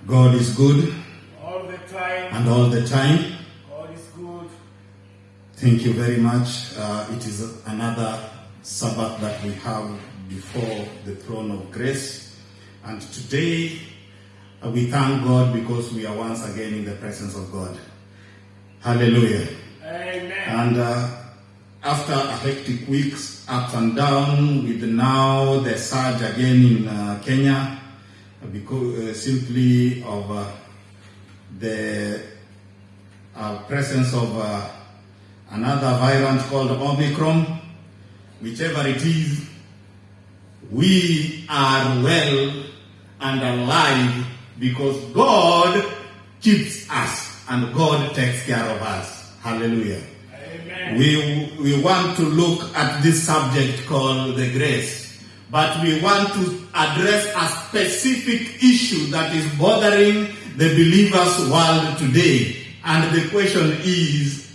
God is good. All the time. And all the time. God is good. Thank you very much. It is another Sabbath that we have before the throne of grace. And today we thank God because we are once again in the presence of God. Hallelujah. Amen. And after a hectic weeks, up and down, with now the surge again in Kenya, because simply of the presence of another variant called Omicron, whichever it is, we are well and alive because God keeps us and God takes care of us. Hallelujah. Amen. We want to look at this subject called the grace, but we want to address a specific issue that is bothering the believers' world today. And the question is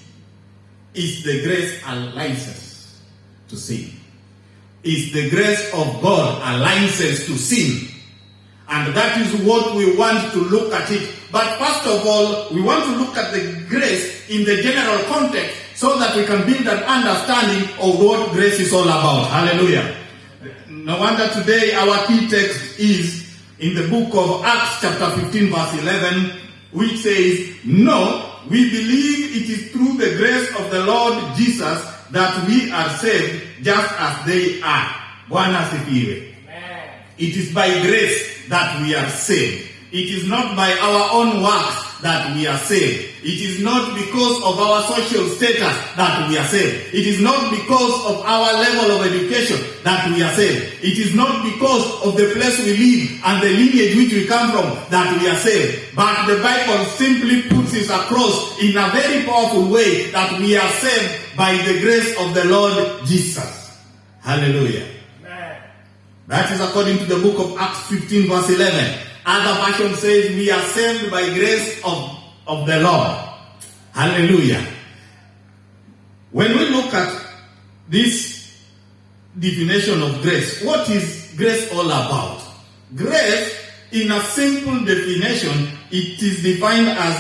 the grace a license to sin? Is the grace of God a license to sin? And that is what we want to look at it. But first of all, we want to look at the grace in the general context so that we can build an understanding of what grace is all about. Hallelujah. No wonder today our key text is in the book of Acts chapter 15 verse 11, which says, "No, we believe it is through the grace of the Lord Jesus that we are saved just as they are." Bwana asifiwe. It is by grace that we are saved. It is not by our own works that we are saved. It is not because of our social status that we are saved. It is not because of our level of education that we are saved. It is not because of the place we live and the lineage which we come from that we are saved. But the Bible simply puts it across in a very powerful way that we are saved by the grace of the Lord Jesus. Hallelujah. That is according to the book of Acts 15 verse 11. Other version says we are saved by grace of the Lord. Hallelujah. When we look at this definition of grace, what is grace all about? Grace, in a simple definition, it is defined as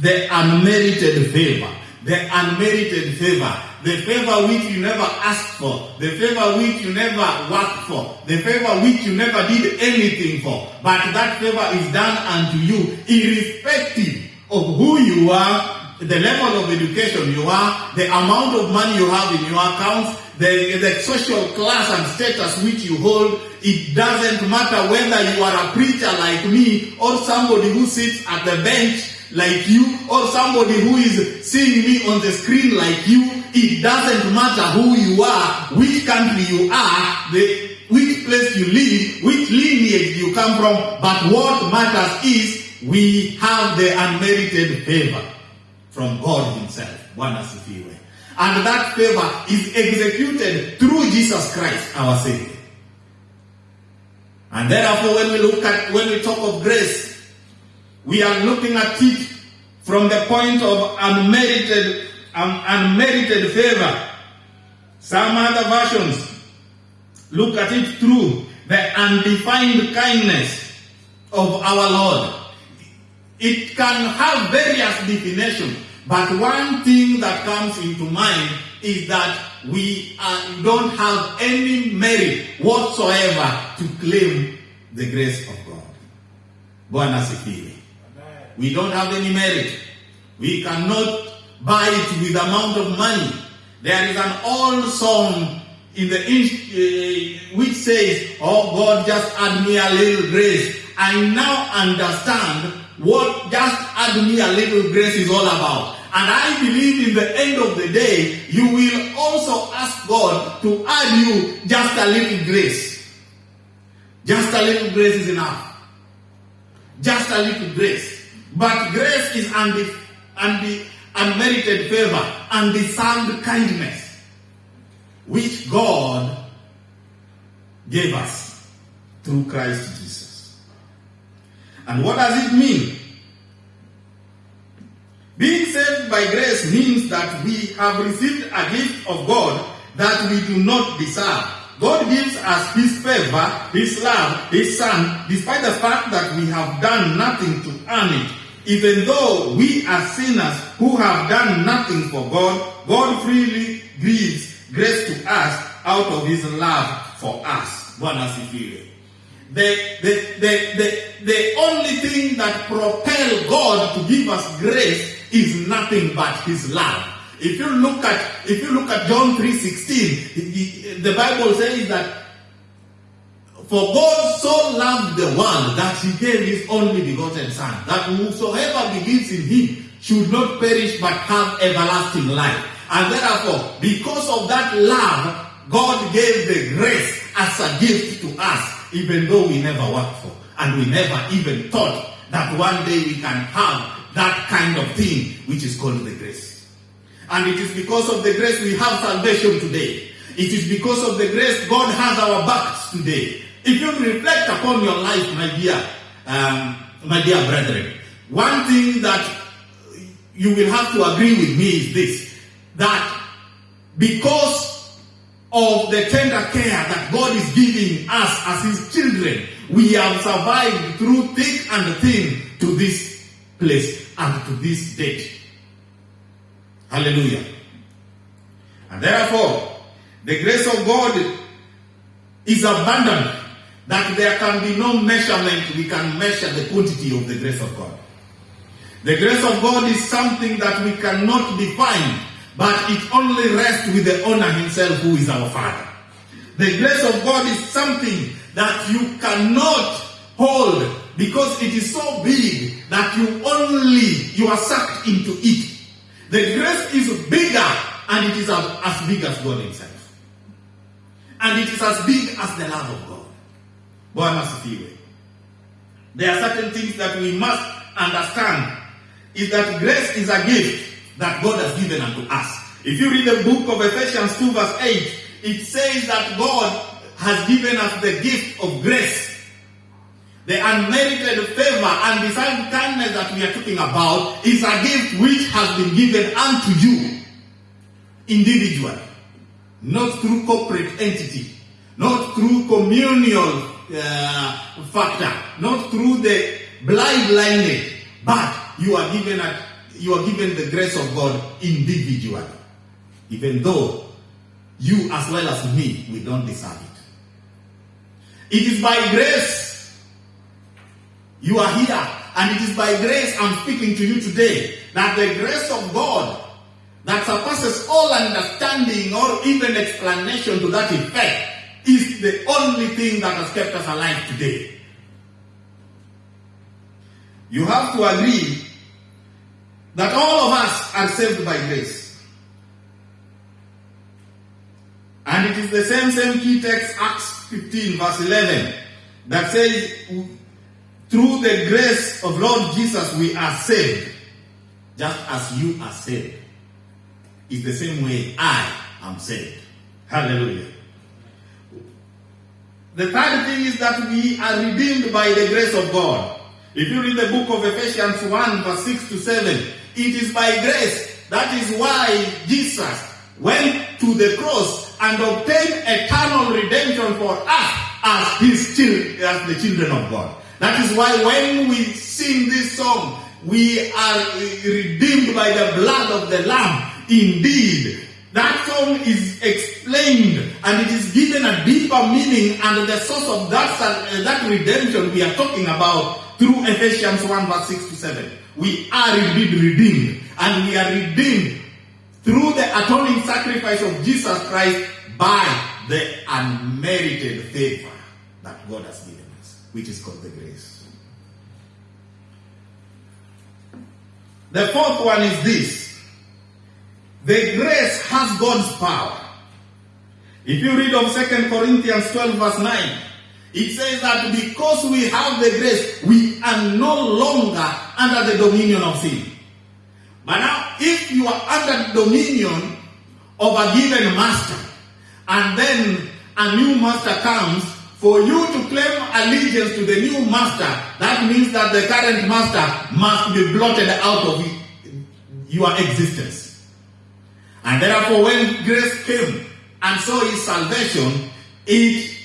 the unmerited favor. The unmerited favor. The favor which you never asked for. The favor which you never worked for. The favor which you never did anything for. But that favor is done unto you irrespective of who you are, the level of education you are, the amount of money you have in your accounts, the social class and status which you hold. It doesn't matter whether you are a preacher like me or somebody who sits at the bench like you or somebody who is seeing me on the screen like you. It doesn't matter who you are, which country you are, which place you live, which lineage you come from. But what matters is we have the unmerited favor from God himself. Bwana asifiwe. And that favor is executed through Jesus Christ, our Savior. And therefore, when we talk of grace, we are looking at it from the point of unmerited favor. Some other versions look at it through the undefined kindness of our Lord. It can have various definitions, but one thing that comes into mind is that we don't have any merit whatsoever to claim the grace of God. Bwana asifiwe. We don't have any merit. We cannot buy it with amount of money. There is an old song in the which says, "Oh God, just add me a little grace." I now understand what just add me a little grace is all about. And I believe in the end of the day, you will also ask God to add you just a little grace. Just a little grace is enough. Just a little grace. But grace is unmerited favor, undeserved kindness, which God gave us through Christ Jesus. And what does it mean? Being saved by grace means that we have received a gift of God that we do not deserve. God gives us His favor, His love, His Son, despite the fact that we have done nothing to earn it. Even though we are sinners who have done nothing for God, God freely gives grace to us out of His love for us. Bwana asifiwe. The only thing that propels God to give us grace is nothing but His love. If you look at John 3:16, the Bible says that for God so loved the world that He gave His only begotten Son, that whosoever believes in Him should not perish but have everlasting life. And therefore, because of that love, God gave the grace as a gift to us, even though we never worked for, and we never even thought that one day we can have that kind of thing which is called the grace. And it is because of the grace we have salvation today. It is because of the grace God has our backs today. If you reflect upon your life, my dear brethren, one thing that you will have to agree with me is this, that because of the tender care that God is giving us as His children, we have survived through thick and thin to this place and to this date. Hallelujah. And therefore, the grace of God is abundant, that there can be no measurement. We can measure the quantity of the grace of God. The grace of God is something that we cannot define, but it only rests with the owner Himself, who is our Father. The grace of God is something that you cannot hold, because it is so big that you are sucked into it. The grace is bigger, and it is as big as God Himself. And it is as big as the love of God. Bwana asifiwe. There are certain things that we must understand, is that grace is a gift that God has given unto us. If you read the book of Ephesians 2 verse 8, it says that God has given us the gift of grace. The unmerited favor and deserved kindness that we are talking about is a gift which has been given unto you individually, not through corporate entity, not through communal factor, not through the blind lineage, but you are given the grace of God individually, even though you as well as me, we don't deserve it. It is by grace you are here, and it is by grace I'm speaking to you today, that the grace of God that surpasses all understanding or even explanation to that effect is the only thing that has kept us alive today. You have to agree that all of us are saved by grace. And it is the same key text, Acts 15 verse 11, that says, through the grace of Lord Jesus we are saved, just as you are saved. It's the same way I am saved. Hallelujah. The third thing is that we are redeemed by the grace of God. If you read the book of Ephesians 1 verse 6 to 7, it is by grace. That is why Jesus went to the cross and obtained eternal redemption for us as His children, as the children of God. That is why when we sing this song, we are redeemed by the blood of the Lamb. Indeed, that song is explained and it is given a deeper meaning, and the source of that redemption we are talking about through Ephesians 1 verse 6 to 7. We are indeed redeemed, and we are redeemed through the atoning sacrifice of Jesus Christ by the unmerited favor that God has given us, which is called the grace. The fourth one is this. The grace has God's power. If you read of 2 Corinthians 12 verse 9, it says that because we have the grace, we are no longer under the dominion of sin. But now, if you are under the dominion of a given master, and then a new master comes, for you to claim allegiance to the new master, that means that the current master must be blotted out of your existence. And therefore, when grace came and saw His salvation, It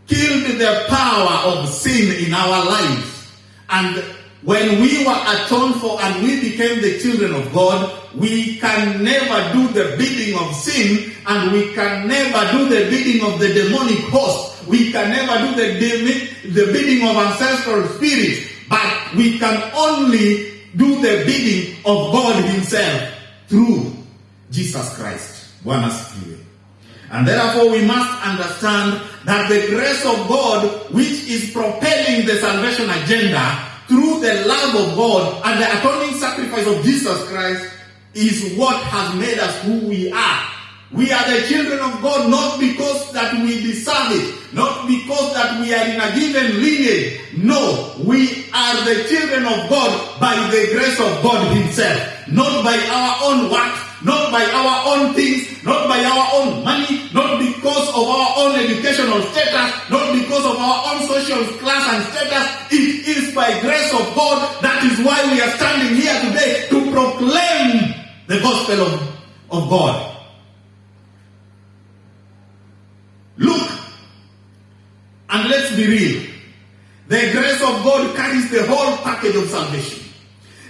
killed the power of sin in our lives. And when we were atoned for and we became the children of God, we can never do the bidding of sin, and we can never do the bidding of the demonic host. We can never do the bidding of ancestral spirits, but we can only do the bidding of God himself through Jesus Christ. Bwana asifiwe. And therefore we must understand that the grace of God, which is propelling the salvation agenda through the love of God and the atoning sacrifice of Jesus Christ, is what has made us who we are. We are the children of God not because that we deserve it, not because that we are in a given lineage. No, we are the children of God by the grace of God himself, not by our own work, not by our own things, not by our own money, not because of our own educational status, not because of our own social class and status. It is by grace of God. That is why we are standing here today to proclaim the gospel of God. Look, and let's be real. The grace of God carries the whole package of salvation.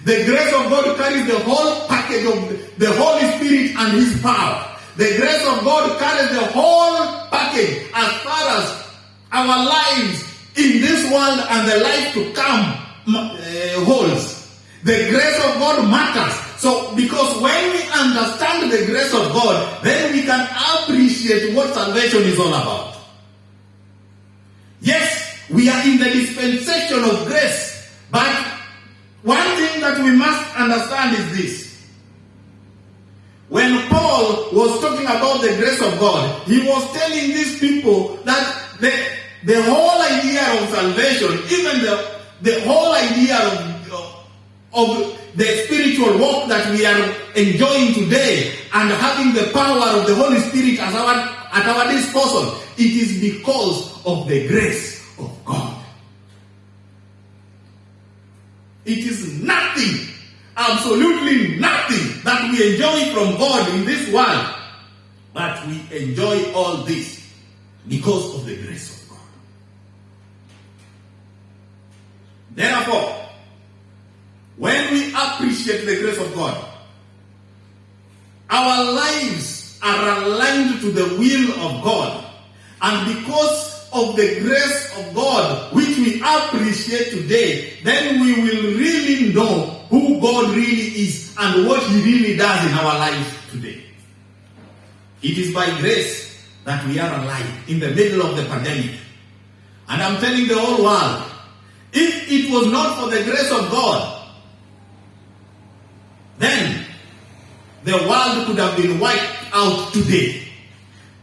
The grace of God carries the whole package of the Holy Spirit and his power. The grace of God carries the whole package as far as our lives in this world and the life to come holds. The grace of God matters. So, because when we understand the grace of God, then we can appreciate what salvation is all about. Yes, we are in the dispensation of grace, but one thing that we must understand is this. When Paul was talking about the grace of God, he was telling these people that the whole idea of salvation, even the whole idea of the spiritual walk that we are enjoying today and having the power of the Holy Spirit at our disposal, it is because of the grace of God. It is nothing, absolutely nothing that we enjoy from God in this world, but we enjoy all this because of the grace of God. Therefore, when we appreciate the grace of God, our lives are aligned to the will of God. And because of the grace of God, which we appreciate today, then we will really know who God really is and what he really does in our lives today. It is by grace that we are alive in the middle of the pandemic. And I'm telling the whole world, if it was not for the grace of God, then the world could have been wiped out today.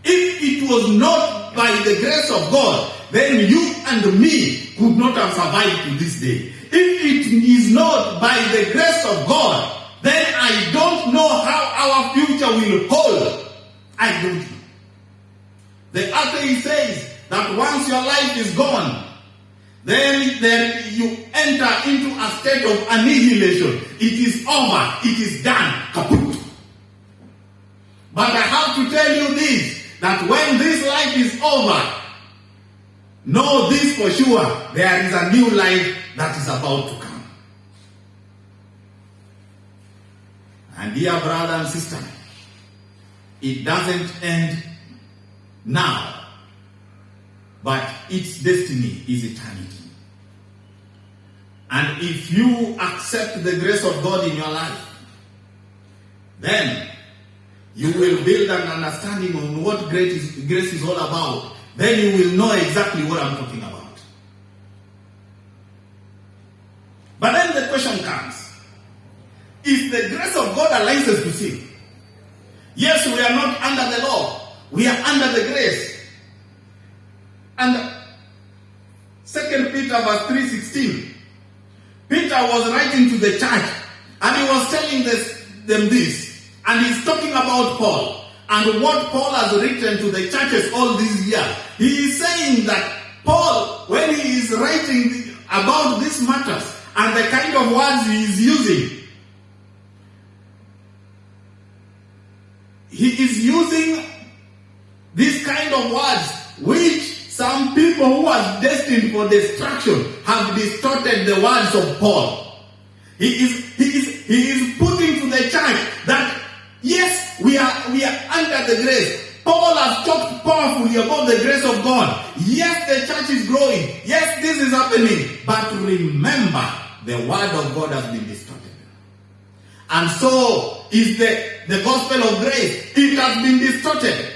If it was not by the grace of God, then you and me could not have survived to this day. If it is not by the grace of God, then I don't know how our future will hold. I don't know. The author says that once your life is gone, then you enter into a state of annihilation. It is over. It is done. Kaput. But I have to tell you this, that when this life is over, know this for sure, there is a new life that is about to come. And dear brother and sister, it doesn't end now, but its destiny is eternity. And if you accept the grace of God in your life, then you will build an understanding on what grace is all about. Then you will know exactly what I'm talking about. But then the question comes, is the grace of God a license to sin? Yes, we are not under the law. We are under the grace. And 2 Peter verse 3:16, Peter was writing to the church and he was telling them this. And he's talking about Paul and what Paul has written to the churches all these years. He is saying that Paul, when he is writing about these matters and the kind of words he is using, he is using this kind kind of words which some people who are destined for destruction have distorted the words of Paul. He is putting to the church that yes, we are under the grace. Paul has talked powerfully about the grace of God. Yes, the church is growing. Yes, this is happening. But remember, the word of God has been distorted. And so is the gospel of grace. It has been distorted.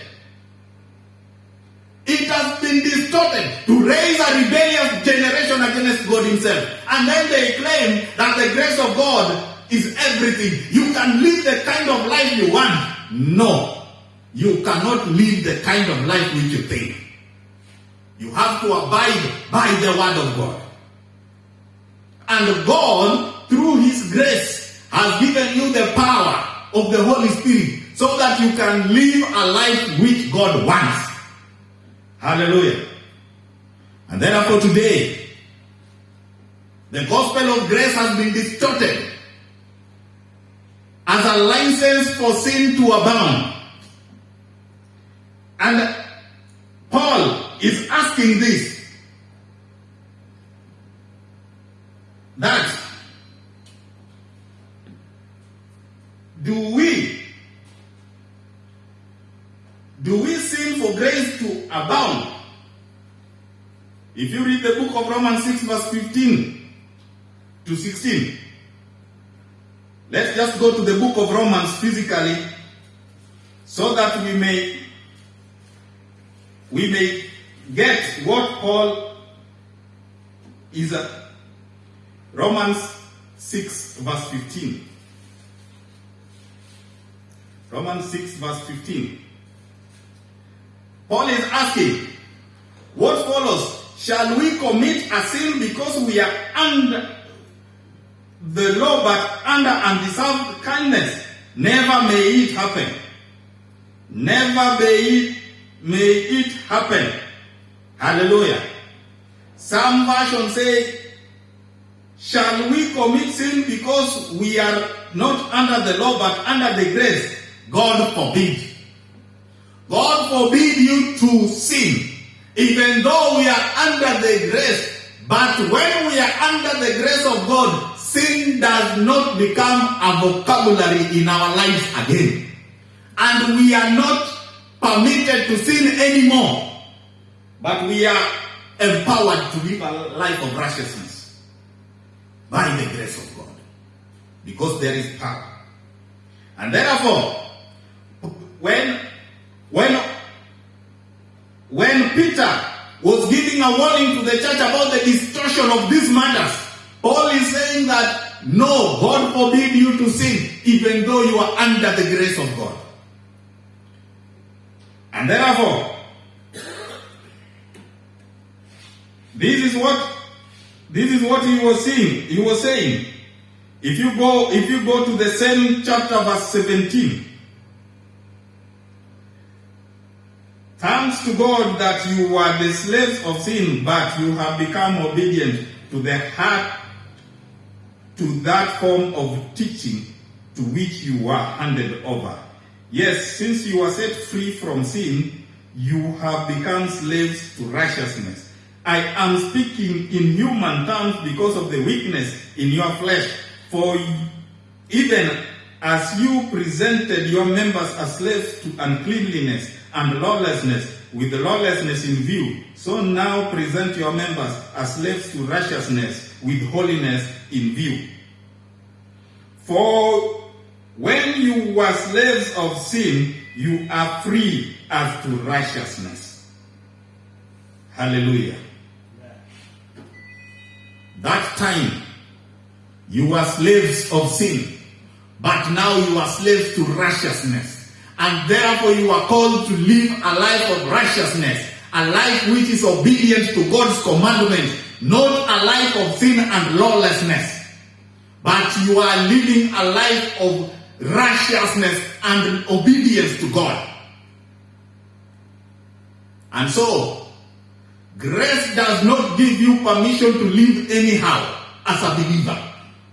It has been distorted to raise a rebellious generation against God himself. And then they claim that the grace of God is everything. You can live the kind of life you want. No. You cannot live the kind of life which you think. You have to abide by the word of God. And God, through his grace, has given you the power of the Holy Spirit so that you can live a life which God wants. Hallelujah. And therefore today, the gospel of grace has been distorted as a license for sin to abound. And Paul is asking this, that do we sin for grace to abound? If you read the book of Romans 6 verse 15 to 16, let's just go to the book of Romans physically so that we may get what Paul is at. Romans 6 verse 15. Romans 6 verse 15. Paul is asking, what follows? Shall we commit a sin because we are under the law but under undeserved kindness? Never may it happen. Never may it happen. Hallelujah. Some versions say, shall we commit sin because we are not under the law but under the grace? God forbid. God forbid you to sin, even though we are under the grace. But when we are under the grace of God, sin does not become a vocabulary in our lives again. And we are not permitted to sin anymore. But we are empowered to live a life of righteousness by the grace of God. Because there is power. And therefore, when Peter was giving a warning to the church about the distortion of these matters, Paul is saying that no, God forbid you to sin even though you are under the grace of God. And therefore, this is what he was saying. He was saying, if you go to the same chapter verse 17, thanks to God that you were the slaves of sin, but you have become obedient to the heart, to that form of teaching to which you were handed over. Yes, since you were set free from sin, you have become slaves to righteousness. I am speaking in human terms because of the weakness in your flesh. For even as you presented your members as slaves to uncleanliness and lawlessness, with the lawlessness in view, so now present your members as slaves to righteousness with holiness in view. For when you were slaves of sin, you are free as to righteousness. Hallelujah. That time, you were slaves of sin, but now you are slaves to righteousness. And therefore you are called to live a life of righteousness, a life which is obedient to God's commandments, not a life of sin and lawlessness. But you are living a life of righteousness and obedience to God. And so, grace does not give you permission to live anyhow as a believer.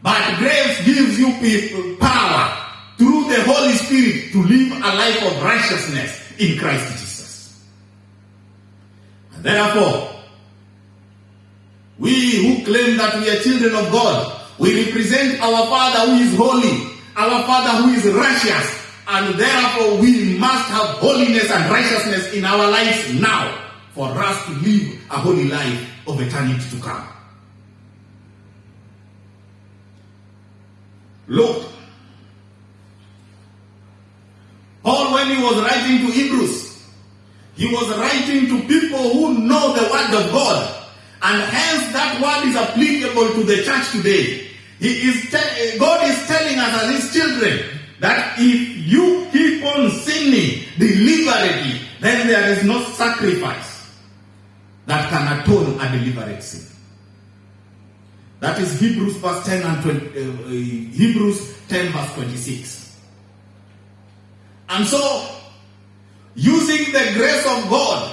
But grace gives you power through the Holy Spirit to live a life of righteousness in Christ Jesus. Therefore, we who claim that we are children of God, we represent our Father who is holy, our Father who is righteous, and therefore we must have holiness and righteousness in our lives now for us to live a holy life of eternity to come. Look, Paul, when he was writing to Hebrews, he was writing to people who know the word of God, and hence that word is applicable to the church today. God is telling us as his children that if you keep on sinning deliberately, then there is no sacrifice that can atone a deliberate sin. That is Hebrews verse 10 and 20, Hebrews 10 verse 26. And so, using the grace of God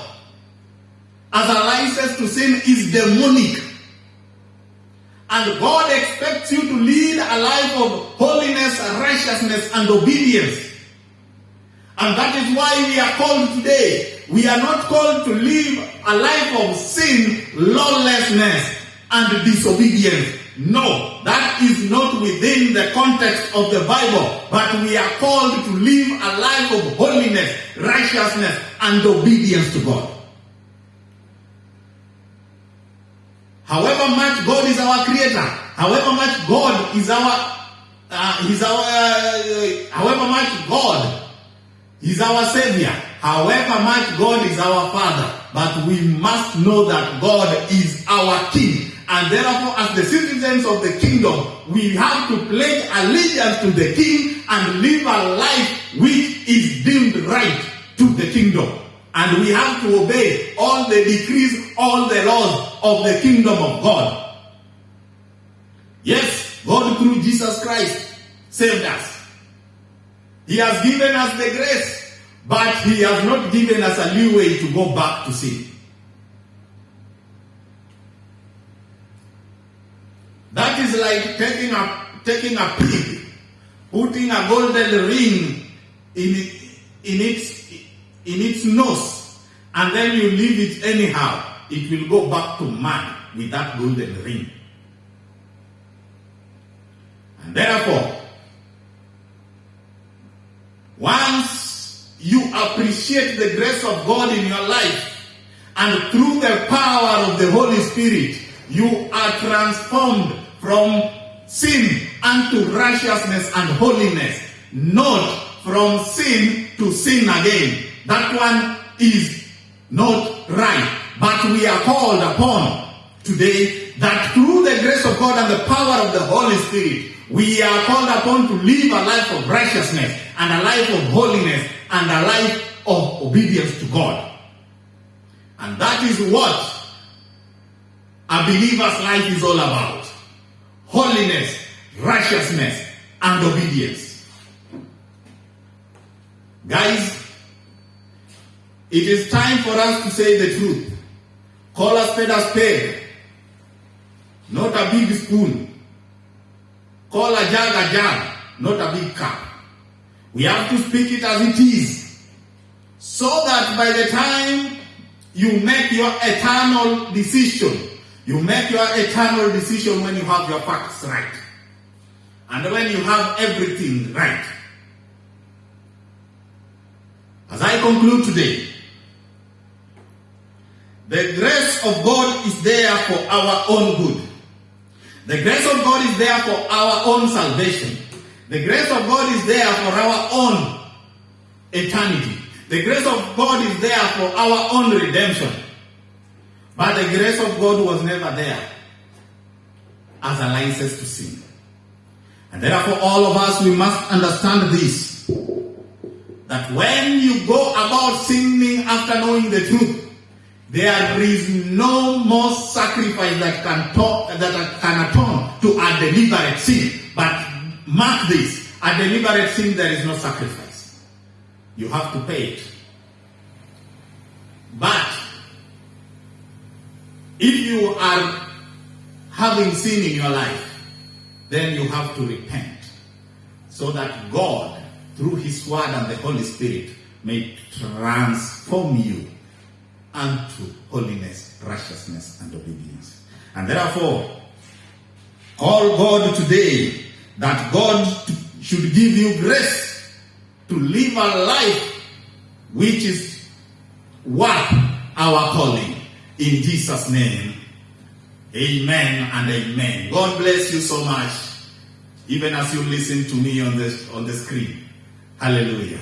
as a license to sin is demonic. And God expects you to lead a life of holiness, righteousness, and obedience. And that is why we are called today. We are not called to live a life of sin, lawlessness, and disobedience. No, that is not within the context of the Bible. But we are called to live a life of holiness, righteousness, and obedience to God. However much God is our creator, however much God is however much God is our savior, however much God is our father, but we must know that God is our king. And therefore, as the citizens of the kingdom, we have to pledge allegiance to the king and live a life which is deemed right to the kingdom. And we have to obey all the decrees, all the laws of the kingdom of God. Yes, God through Jesus Christ saved us. He has given us the grace, but he has not given us a leeway to go back to sin. That is like taking a pig, putting a golden ring in its nose, and then you leave it anyhow. It will go back to man with that golden ring. And therefore, once you appreciate the grace of God in your life, and through the power of the Holy Spirit, you are transformed from sin unto righteousness and holiness, not from sin to sin again. That one is not right. But we are called upon today that through the grace of God and the power of the Holy Spirit, we are called upon to live a life of righteousness and a life of holiness and a life of obedience to God. And that is what a believer's life is all about. Holiness, righteousness, and obedience. Guys, it is time for us to say the truth. Call a spade, not a big spoon. Call a jug, not a big cup. We have to speak it as it is, so that by the time you make your eternal decision, you make your eternal decision when you have your facts right, and when you have everything right. As I conclude today, the grace of God is there for our own good. The grace of God is there for our own salvation. The grace of God is there for our own eternity. The grace of God is there for our own redemption. But the grace of God was never there as a license to sin. And therefore all of us, we must understand this, that when you go about sinning after knowing the truth, there is no more sacrifice that can atone to a deliberate sin. But mark this, a deliberate sin, there is no sacrifice. You have to pay it. But if you are having sin in your life, then you have to repent, so that God, through His Word and the Holy Spirit, may transform you unto holiness, righteousness, and obedience. And therefore, call God today that God should give you grace to live a life which is worth our calling. In Jesus' name, amen and amen. God bless you so much, even as you listen to me on the screen. Hallelujah.